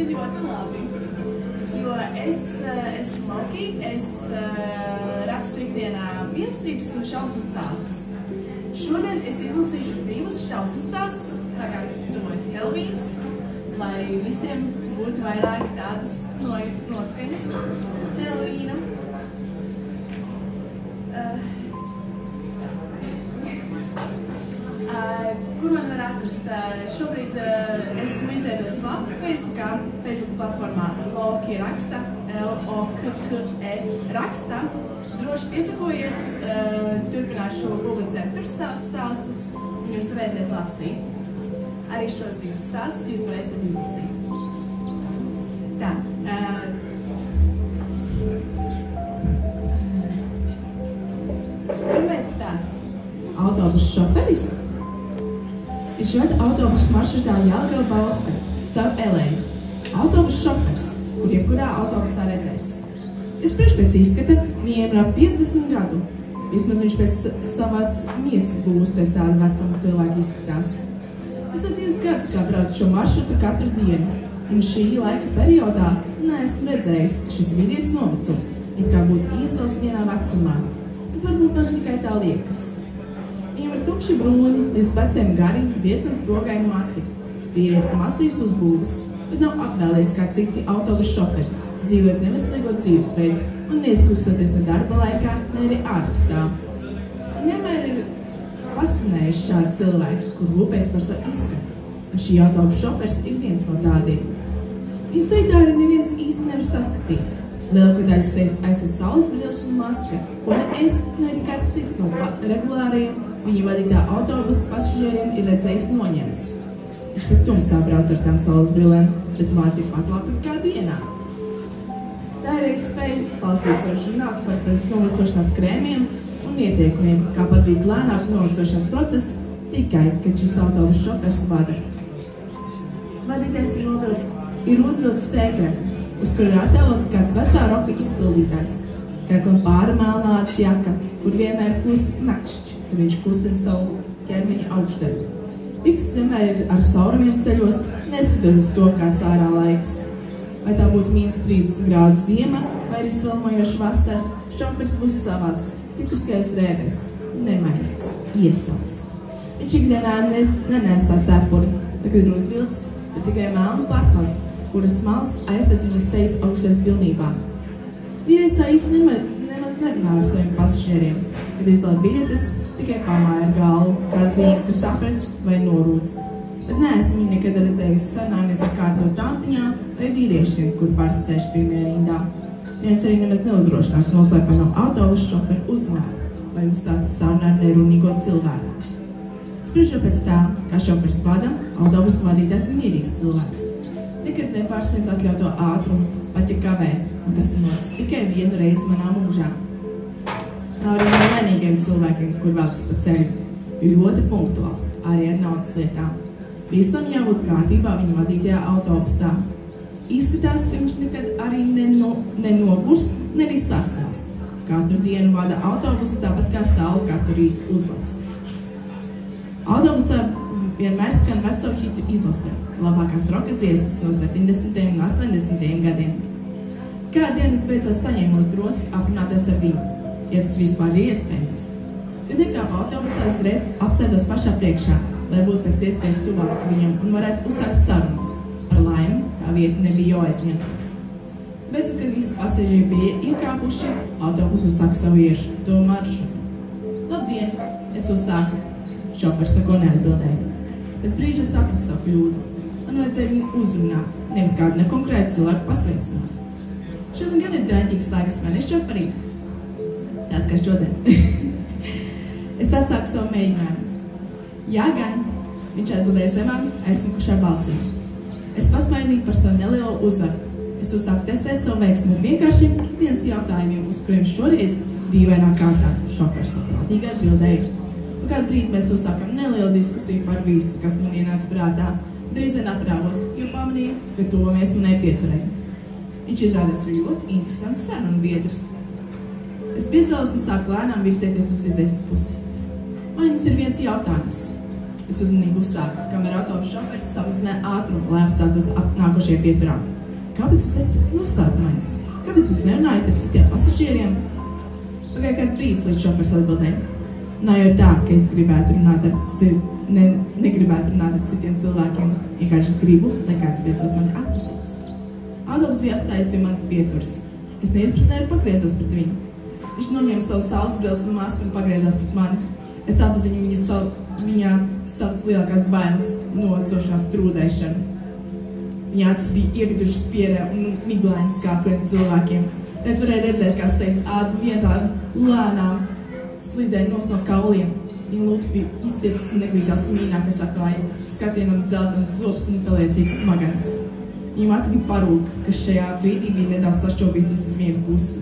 ir ļoti labi, jo es esmu Loki, es rakstu ikdienā mīlestības un šausmu stāstus. Šodien es izlasīšu 2 šausmu stāstus, tā kā tuvojas Helvīns, lai visiem būtu vairāk tādas noskaņas Helvīnam. Kur man var atrast? Šobrīd esmu izveidojis lapu Facebook platformā Loki raksta, L-O-K-K-E raksta. Droši piesakojiet, turpināšu publicēt tur savus stāstus, un jūs varēsiet lasīt. Arī šos 2 stāstus jūs varēsiet izlasīt. Tā. Pirmais stāsts. Autobusu šoferis. Viņš veda autobusu maršrutā Jelgava-Bauska caur Eleju. Autobusu šoferis, kur jebkurā autobusā redzēs. Vispirms pēc izskata viņiem ir ap 50 gadu. Vismaz viņš pēc savās miesas būs pēc tāda vecuma cilvēka izskatās. Es jau 2 gadus kā braucu šo maršrutu katru dienu, un šī laika periodā neesmu redzējis, ka šis vīrietis noveco, it kā būtu iesals vienā vecumā, bet varbūt man tikai tā liekas. Viņam ir tukši brūni, līdz pleciem gari, diezgan spogaini mati. Vīrietis masīvs uzbūves, bet nav apvēlējis kā citi autobusu šoferi, dzīvot neveselīgo dzīvesveidu un neizkustoties ne darba laikā, ne arī ārpus tā. Man vienmēr ir fascinējuši šādi cilvēki, kur rūpējas par savu izskatu, un šī autobusu šoferis ir viens no tādiem. Viņa seitā arī neviens īsti nevar saskatīt. Lielāko daļu sejas aizsad saules brilles un maska, ko ne es, ne arī kāds cits no regulāriem viņa vadītā autobusu pasažieriem ir redzējis noņemts. Viņš pat tumsā brauc ar tām saules brillēm, bet vārti ir pat labi kā dienā. Tā ir spēja palsīt caur žurnāls par novecošanās krēmiem un ieteikumiem, kā padarīt lēnāku novecošanās procesu tikai, kad šis autobusu šofers vada. Vadītājs ir uzvilcis tēkreku, uz kuru ir attēlots kāds vecā roka izpildītājs. Kreklam pāra melnādas jaka, kur vienmēr klusi knakšķi, kad viņš kustina savu ķermeņa augšdaļu. Pikses vienmēr ir ar caurumiem ceļos, neskatoties uz to, kāds ārā laiks. Vai tā būtu -30 grādu ziema vai arī svelmojoša vasara, šoferis būs savās tipiskais drēbēs, nemainīgs, iesals. Viņš ikdienā nenēsā cepuri, bet, kad ir uzvilcis, tad tikai melnu platmanu, kuras malas aizsedz viņas sejas augšdaļu pilnībā. Vīrietis tā īsti nemaz nerunā ar saviem pasažieriem, kad izlaiž biļetes, tikai pamāja ar galvu, kā zīme, ka sapratis vai norūdz. Bet neesmu viņu nekad redzējis sarunājies ar kādu no tantiņām vai vīriešiem, kur parasti sēž pirmajā rindā. Viens arī nemaz neuzrošinās noslēpā no autobusu šoferu uzmanību vai uzsākt sarunu ar nerunīgo cilvēku. Spriežot pēc tā, kā šoferis vada, autobusu vadītājs ir mierīgs cilvēks. Nekad nepārsniedz atļauto ātrumu, pat ja kavē, un tas ir noticis tikai vienu reizi manā mūžā. Nav arī nelaimīgiem cilvēkiem, kur velkas pa ceļu, jo ļoti punktuāls, arī ar naudas lietām. Visam jābūt kārtībā viņa vadītajā autobusā. Izskatās, ka viņš nekad arī nenogurst, ne arī sasnāst. Katru dienu vada autobusu tāpat kā saule katru rītu uzlec. Autobusā vienmēr skan veco hitu izlase, labākās roka dziesmas no 70. un 80. gadiem. Kādu dienu es beidzot saņēmos drosmi aprunāties ar viņu, ja tas vispār ir iespējams. Kad iekāpu autobusā, uzreiz apsēdos pašā priekšā, lai būtu pēc iespējas tuvāk viņam un varētu uzsākt sarunu. Par laimi, tā vieta nebija jau aizņemta. Bet, kad visi pasažieri bija iekāpuši, autobusu uzsāka savu iešu maršrutu. Labdien, es uzsāku. Šofers neko neatbildēja. Pēc brīža sapratu savu kļūdu. Man vajadzēja viņu uzrunāt, nevis kādu nekonkrētu cilvēku pasveicināt. Šodien gan ir draņķīgs laiks, vai ne šoferīt? Tāds kā šodien. Es atsāku savu mēģinājumu. Jā, gan. Viņš atbildēja zemām, aizsmukušā balsī. Es pasmaidīju par savu nelielu uzvaru. Es uzsāku testēt savu veiksmi ar vienkāršiem ikdienas jautājumiem, uz kuriem šoreiz dīvainā kārtā šofers labprātīgi atbildēja. Pa kādu brīdi mēs uzsākam nelielu diskusiju par visu, kas man ienāca prātā. Drīz vien aprāvos, jo pamanīju, ka tuvamies man nepieturēja. Viņš izrādās arī ļoti interesants sarunu biedrs. Es piecēlos un sāku lēnām virzieties uz izējas pusi. Man jums ir viens jautājums. Es uzmanīgi uzsāku, kamēr autobusu šoferis samazināja ātrumu, lai apstātos nākošie pieturā. kāpēc jūs esat noslēpumains? Kāpēc jūs nerunājat ar citiem pasažieriem? Pagāja kāds brīdis, līdz šofers atbildēja. Nav jau tā, ka es gribētu runāt negribētu runāt ar citiem cilvēkiem. Vienkārši es gribu, lai kāds beidzot mani atpazīst. Autobus bija apstājies pie manas pieturas. Es neizpratnēju pagriezos pret viņu. Viņš noņēma savu saules brilles un masku un pagriezās pret mani. Es atpaziņu viņā savas lielākās bailes nocošanās trūdēšanu. Viņa acis bija iekritušas pierē un miglainas kā klienta cilvēkiem. Tad varēja redzēt, kā sejas āda vietā lēnām slidēja no kauliem. Viņa lūpas bija izstieptas neglītā smīnā, kas atklāja skatienam dzeltenas zobus un peliecīgas smagenes. Viņa mati bija parūka, kas šajā brīdī bija nedaudz sašķobīsies uz vienu pusi.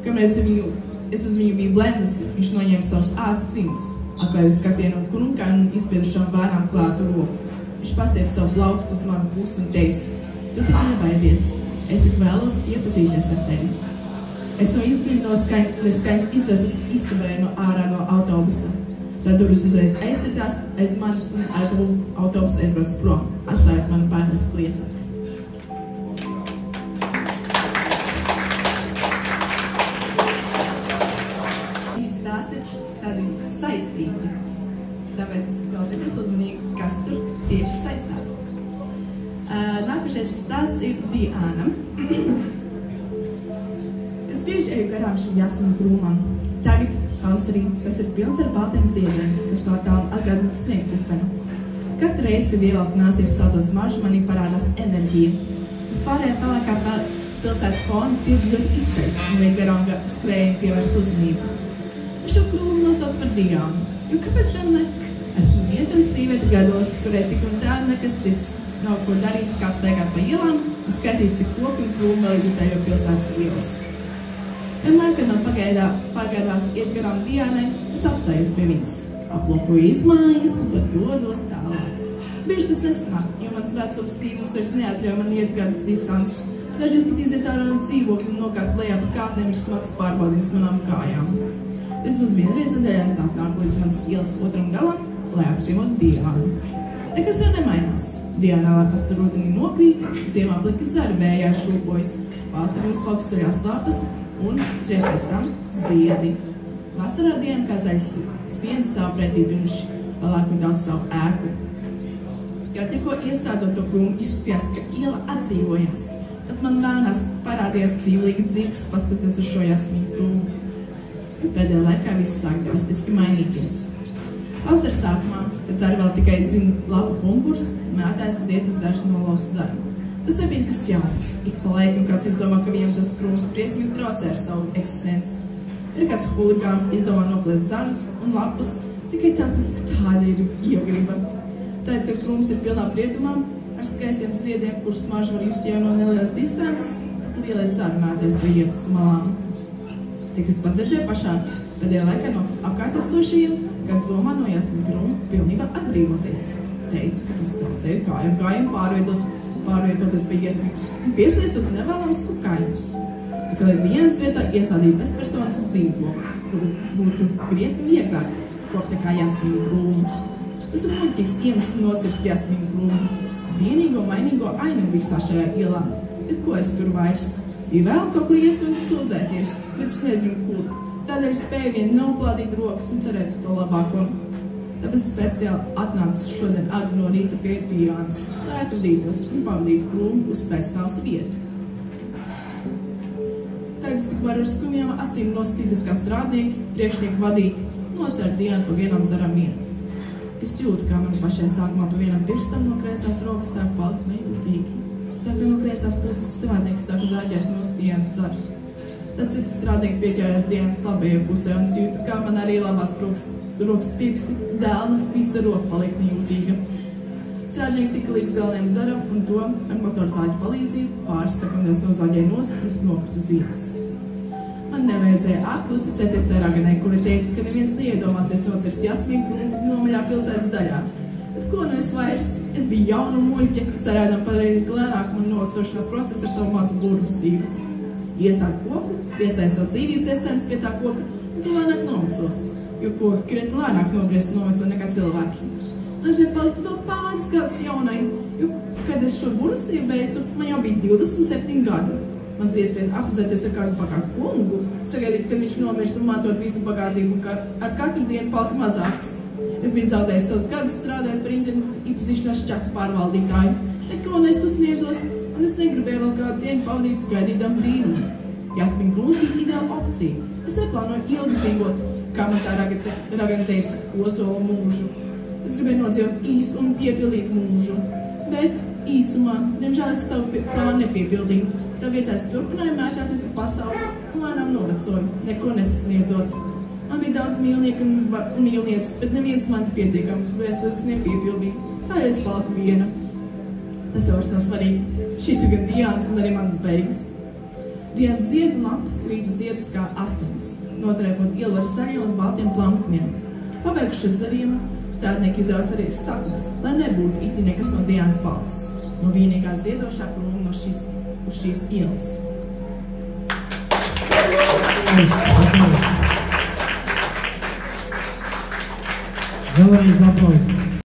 Kamēr es uz viņu biju blendusi, viņš noņēma savus ādas cimus, atklāja uz skatienu un krunkainu un izspiedušām vērām klātu roku. Viņš pastiep savu plaukstu uz manu pusi un teica: Tu tik nebaidies, es tik vēlos iepazīties ar tevi. Es no izbrīd neskaņas izdesos izkabrēju no ārā no autobusa. Tad durvis uzreiz aizsitās aiz manis un autobus aizbrauc prom, atstājot mani bailes kliedzēt. Šīs stāsti tādi saistīti, tāpēc klausieties uzmanīgi, kas tur tieši saistās. Nākošais stāsts ir Diana. Es bieži eju garām šim jasmīnu krūmam. Tagad pavasarī tas ir pilns ar baltiem ziediem, kas no tālu atgādina sniegpupenu. Katru reizi, kad ievelku nāsies saldo smaržu, manī parādās enerģija. Uz pārējā pelēkā pilsētas fona cilti ļoti izceļas un liek garām skrējumu pievērs uzmanību. Es šo krūmu nosauc par Diānu, jo kāpēc gan ne? Esmu vientuļa sīviete gados, kurai tik un tā nekas cits nav ko darīt, kā staigāt pa ielām un skaitīt, cik koki un krūmi vēl izdēļo pilsētas ielas. Vienmēr, kad man pagaidās iet garām Diānai, es apstājos pie viņas, aplūkoju izmaiņas un tad dodos tālāk. Bieži tas nesanāk, jo mans vecums stīvums vairs neatļauj man iet garas distances. Dažreiz pat iziet ārā no dzīvokļa un nokāpt lejā pa kāpnēm ir smags pārbaudījums manām kājām. Vismaz vienreiz nedēļā es atnāku līdz manas ielas otram galam, lai apciemotu Diānu. Nekas jau nemainās. Diānā lapas rudenī nokrīt, ziemā plika zari vējā šūpojas, pavasarī uz plaukst ceļās lapas un uzreiz pēc tam ziedi. Vasarā Diana kā zaļas sienas savu pretī tumši, palāk un daudz savu ēku. Kad tikko iestādot to krūmu, izskatījās, ka iela atdzīvojās. Tad man mēnās parādījās dzīvlīga dzirks, paskatās uz šo jasmīnu krūmu. Bet pēdējā laikā viss sāk drastiski mainīties. Pavasara sākumā, kad zari vēl tikai zina lapu pumpurs, mētājs uz iet uz dažu nolaustu zaru. Tas nebija nekas jauns. Ik pa laikam kāds izdomā, ka viņam tas krūms briesmīgi traucē ar savu eksistenci. Ir kāds huligāns izdomā noplēst zarus un lapus tikai tāpēc, ka tāda ir iegriba. Tad, kad krūms ir pilnā prietumā, ar skaistiem ziediem, kurus smaržu var just jau no nelielas distances, tad lielais sarunāties pa ietas malām. Tie, kas padzirdēja pašā pēdējā laikā no apkārtesošajiem, kas domā no jasmīna krūma pilnībā atbrīvoties. Teica, ka tas traucēja kājām pārvietoties pa ietvi un piesaistot nevēlamus kukaiņus. Tikai lai Dienas vietā iesādīja bezpersonas un dzīvokli, kur būtu krietni vieglāk kopt nekā jasmīna krūmu. Tas ir muļķīgs iemesls nocirst jasmīna krūmu. Vienīgo mainīgo ainavu visā šajā ielā. Bet ko es tur vairs? Bija vēl kaut kur iet un sūdzēties, bet es nezinu kur. Tādēļ spēju vien noplādīt rokas un cerēt uz to labāko. Tāpēc speciāli atnācu šodien agri no rīta pie Diānas, lai atvadītos un pavadītu krūmu uz pēcnāvs vietu. Tagad es tik varu ar skumjām acīm nostīties kā strādnieki, priekšnieki vadīt, nocērt Diānu pa vienam zaram vienu. Es jūtu, kā man pašai sākumā pa vienam pirstam no kreisās rokas sāk palikt nejūtīgi. Tā kā no kreisās puses strādnieks sāk zāģēt no Diānas zarus. Tad citi strādnieki pieķērās Diānas labajai pusē un es jūtu, kā man arī labās rokas pirksti, dēlna, visa roka palika nejūtīga. Strādnieki tika līdz galvenajam zaram un to ar motorzāģu palīdzību pāris sekundēs nozāģēja nost un es nokritu uz ielas. Man nevajadzēja ātri uzticēties tai raganai, kura teica, ka neviens neiedomāsies nocirst jasmīnu krūmu tik nomaļā pilsētas daļā. Bet ko nu es vairs? Es biju jauna un muļķa, cerēdam padarīt lēnāku un nocošanās procesu ar savu mācu burvestību. Iestādu koku, piesaistot dzīvības esenci pie tā koka un tu lēnāk novecos. jo koki krietni lēnāk nobriest noveco nekā cilvēki. Vajadzēja palikt vēl pāris gadus jaunai, jo, kad es šo burvestību veicu, man jau bija 27 gadi. Mans iespējas apdzēties ar kādu bagātu kungu, sagaidīt, kad viņš nomirst un mantot visu bagātību, ka ar katru dienu palika mazāks. Es biju zaudējis savus gadus strādājot par internetu iepazīšanās čatu pārvaldītāju. Neko nesasniedzos, un es negribēju vēl kādu dienu pavadīt gaidīdam brīnumu. Jasmīna kungs bija ideāla opcija. Es neplānoju ilgi dzīvot, kā man tā ragana teica, ozolu mūžu. Es gribēju nodzīvot īsu un piepildīt mūžu, bet īsumā, diemžēl es savu plānu nepiepildīju. Tā vietā es turpināju mētāties pa pasauli un lēnām novecoju, neko nesasniedzot. Man bija daudz mīlnieku un mīlnieces, bet neviens man pietiekami, dvēseliski nepiepildīja. Tā es paliku viena. Tas jau vairs nav svarīgi. Šis ir gan Diāns un arī manas beigas. Diāns ziedu lapas krīt uz ziedus kā asins, notrēpot ielu ar zaļiem un baltiem plankumiem. Pabeigušies zariem, strādnieki izraus arī saknes, lai nebūtu iti nekas no Diānas balts. No vienīgā ziedošā krūma no uz šīs ielas. Vēlreiz aplausi.